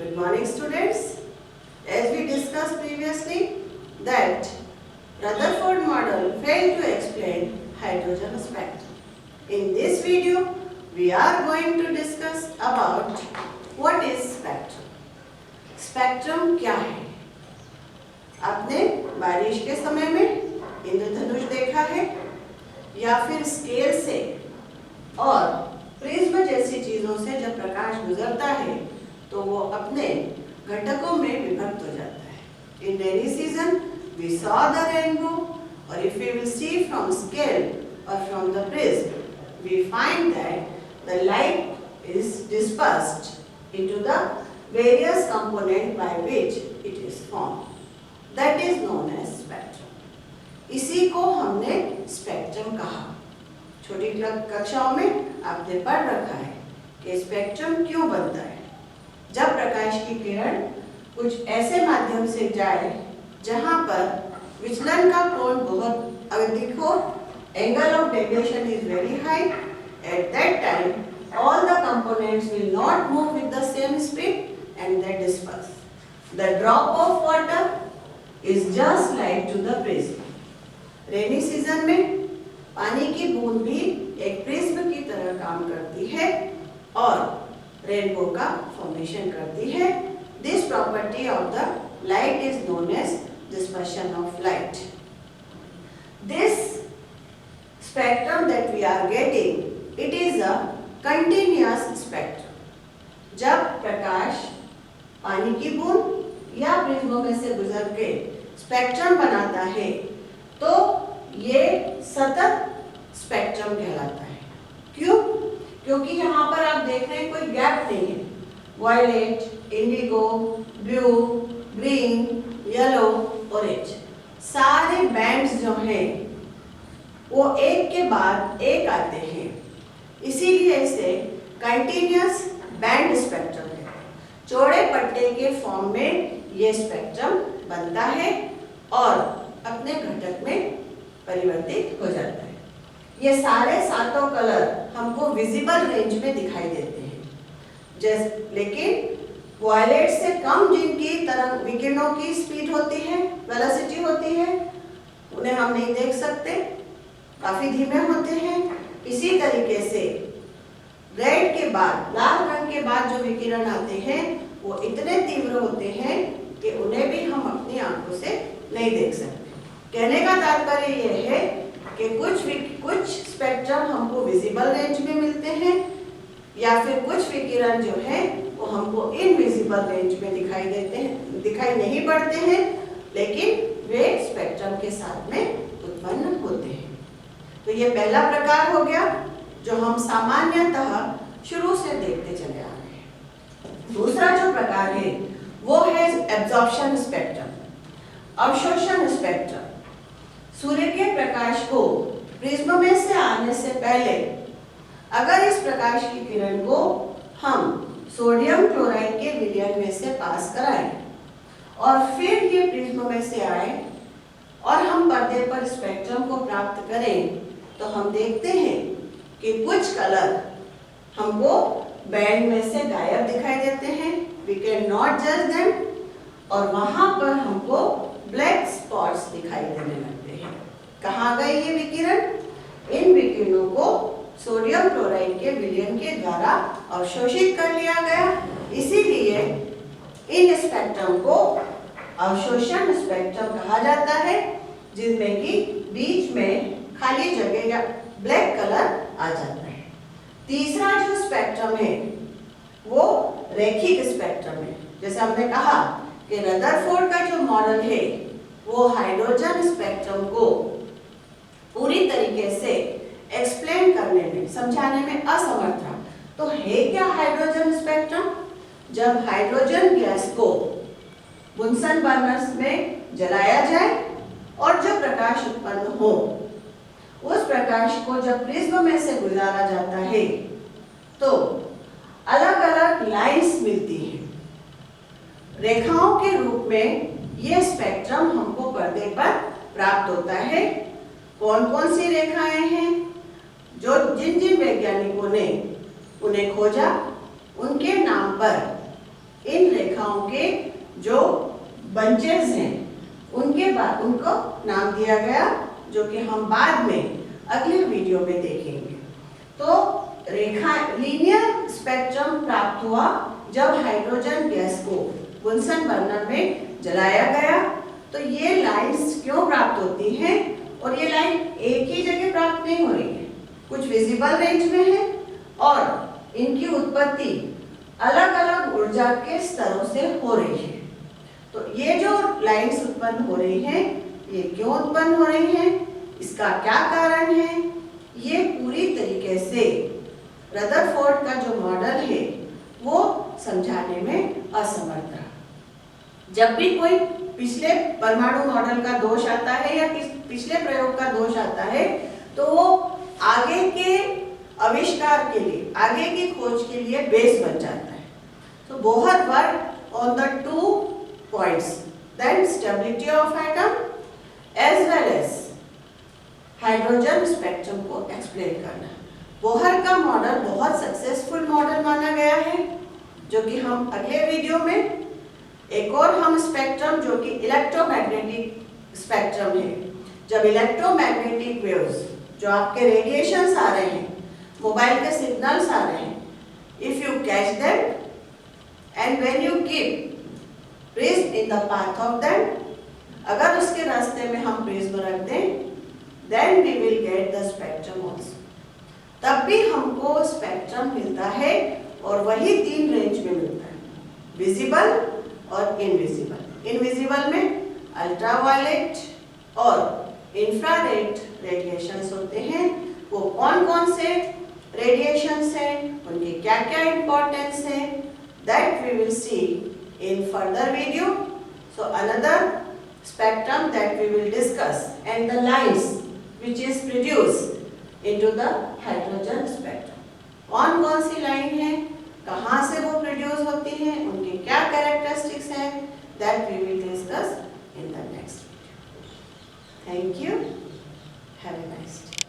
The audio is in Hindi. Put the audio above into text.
Good morning, students. As we discussed previously that Rutherford model failed to explain hydrogen spectrum. In this video, we are going to discuss about what is spectrum. Spectrum क्या है? आपने बारिश के समय में इंद्रधनुष देखा है या फिर स्केल से और प्रिज्म जैसी चीजों से जब प्रकाश गुजरता है तो वो अपने घटकों में विभक्त हो जाता है. In rainy season we saw the rainbow, or if we will see from scale or from the prism, we find that the light is dispersed into the various components by which it is formed. That is known as spectrum. इसी को हमने स्पेक्ट्रम कहा. छोटी कक्षाओं में आपने पढ़ रखा है कि स्पेक्ट्रम क्यों बनता है. जब प्रकाश की किरण कुछ ऐसे माध्यम से जाए जहां पर विचलन का कोण बहुत अधिक हो, angle of deviation is very high, at that time all the components will not move with the same speed and they disperse. The drop of water is just like to the prism. Rainy season में पानी की बूंद भी एक प्रिज्म की तरह काम करती है और रेनबो का फॉर्मेशन करती है. This property of the light is known as dispersion of light. This spectrum that we are getting, it is a continuous spectrum. जब प्रकाश पानी की बूंद या प्रिज्म में से गुजर के स्पेक्ट्रम बनाता है तो ये सतत स्पेक्ट्रम कहलाता है. क्यों? क्योंकि यहाँ पर आप देख रहे हैं कोई गैप नहीं है. Violet, indigo, blue, green, yellow, orange, सारे बैंड्स जो हैं वो एक के बाद एक आते हैं. इसीलिए इसे कंटिन्यूअस बैंड स्पेक्ट्रम है. चौड़े पट्टे के फॉर्म में ये स्पेक्ट्रम बनता है और अपने घटक में परिवर्तित हो जाता है. ये सारे सातों कलर हमको विजिबल रेंज में दिखाई देते हैं. लेकिन वायलेट से कम जिनकी तरंग विकिरणों की स्पीड होती है, वेलोसिटी होती है, उन्हें हम नहीं देख सकते, काफी धीमे होते हैं. इसी तरीके से रेड के बाद, लाल रंग के बाद जो विकिरण आते हैं वो इतने तीव्र होते हैं कि उन्हें भी हम अपनी आंखों से नहीं देख सकते. कहने का तात्पर्य यह है कि कुछ स्पेक्ट्रम हमको विजिबल रेंज में मिलते हैं या फिर कुछ विकिरण जो है वो हमको इनविजिबल रेंज में दिखाई देते हैं, दिखाई नहीं पड़ते हैं, लेकिन वे स्पेक्ट्रम के साथ में उत्पन्न होते हैं. तो ये पहला प्रकार हो गया जो हम सामान्यतः शुरू से देखते चले आ रहे हैं. दूसरा जो प्रकार है वो है एब्जॉर्प्शन स्पेक्ट्रम, अवशोषण स्पेक्ट्रम. सूर्य के प्रकाश को प्रिज्म में से आने से पहले अगर इस प्रकाश की किरण को हम सोडियम क्लोराइड के विलयन में से पास कराएं और फिर ये प्रिज्म में से आए और हम पर्दे पर स्पेक्ट्रम को प्राप्त करें तो हम देखते हैं कि कुछ कलर हमको बैंड में से गायब दिखाई देते हैं. वी कैन नॉट जज देम. और वहां पर हमको ब्लैक स्पॉट्स दिखाई देने लगते हैं. कहाँ गए ये विकिरण? इन विकिरणों को सोडियम क्लोराइड के विलयन के द्वारा अवशोषित कर लिया गया. इसीलिए इन स्पेक्ट्रम को अवशोषण स्पेक्ट्रम कहा जाता है, जिसमें कि बीच में खाली जगह या ब्लैक कलर आ जाता है. तीसरा जो स्पेक्ट्रम है वो रैखिक स्पेक्ट्रम है. जैसे हमने कहा कि रदरफोर्ड का जो मॉडल है वो हाइड्रोजन स्पेक्ट्रम को पूरी तरीके से एक्सप्लेन करने में, समझाने में असमर्थ था. तो है क्या हाइड्रोजन स्पेक्ट्रम? जब हाइड्रोजन गैस को बुनसन बर्नर्स में जलाया जाए और जो प्रकाश उत्पन्न हो उस प्रकाश को जब प्रिज्म में से गुजारा जाता है तो अलग अलग लाइंस मिलती हैं. रेखाओं के रूप में यह स्पेक्ट्रम हमको पर्दे पर प्राप्त होता है. कौन कौन सी रेखाएं हैं? जो जिन वैज्ञानिकों ने उन्हें खोजा उनके नाम पर इन रेखाओं के जो बंचेस हैं उनको नाम दिया गया, जो कि हम बाद में अगले वीडियो में देखेंगे। तो रेखा लीनियर स्पेक्ट्रम प्राप्त हुआ जब हाइड्रोजन गैस को बुनसन बर्नर में जलाया गया। तो ये लाइंस क्यों प्राप्त होती हैं, और ये लाइन एक ही जगह प्राप्त नहीं हो रही है, कुछ विजिबल रेंज में है और इनकी उत्पत्ति अलग अलग ऊर्जा के स्तरों से हो रही है। तो ये जो लाइंस उत्पन्न हो रही हैं, ये क्यों उत्पन्न हो रही हैं, इसका क्या कारण है, ये पूरी तरीके से रदरफोर्ड का जो मॉडल है वो समझाने में असमर्थ रहा। जब भी कोई पिछले परमाणु मॉडल का दोष आता है या पिछले प्रयोग का दोष आता है, तो वो आगे के आविष्कार के लिए, आगे की खोज के लिए बेस बन जाता है। तो Bohr work on the 2 points, then stability of atom as well as hydrogen spectrum को एक्सप्लेन करना। बोहर का मॉडल बहुत सक्सेसफुल मॉडल माना गया है, जो कि हम अगले वीडियो में एक और हम स्पेक्ट्रम जो कि इलेक्ट्रोमैग्नेटिक स्पेक्ट्रम है, जब इलेक्ट्रोमैग्नेटिक वेव्स जो आपके रेडिएशंस आ रहे हैं, मोबाइल के सिग्नल्स आ रहे हैं, if you catch them and when you keep prism in the path of them, अगर उसके रास्ते में हम प्रिज्म रख दें, then we will get the spectrum also. तब भी हमको स्पेक्ट्रम मिलता है और वही 3 रेंज में मिलता है, विजिबल और इनविजिबल। इनविजिबल में अल्ट्रावायलेट और इंफ्रारेड रेडिएशंस होते हैं। वो कौन कौन से रेडिएशंस हैं, उनके क्या क्या इंपॉर्टेंस है, that we will see in further video. So another spectrum that we will discuss, and the lines which is produced into the hydrogen spectrum. कौन सी लाइन है, कहाँ से वो प्रोड्यूस होती हैं, उनके क्या कैरेक्टरिस्टिक्स हैं, that we will discuss in the next video. Thank you. Have a nice day.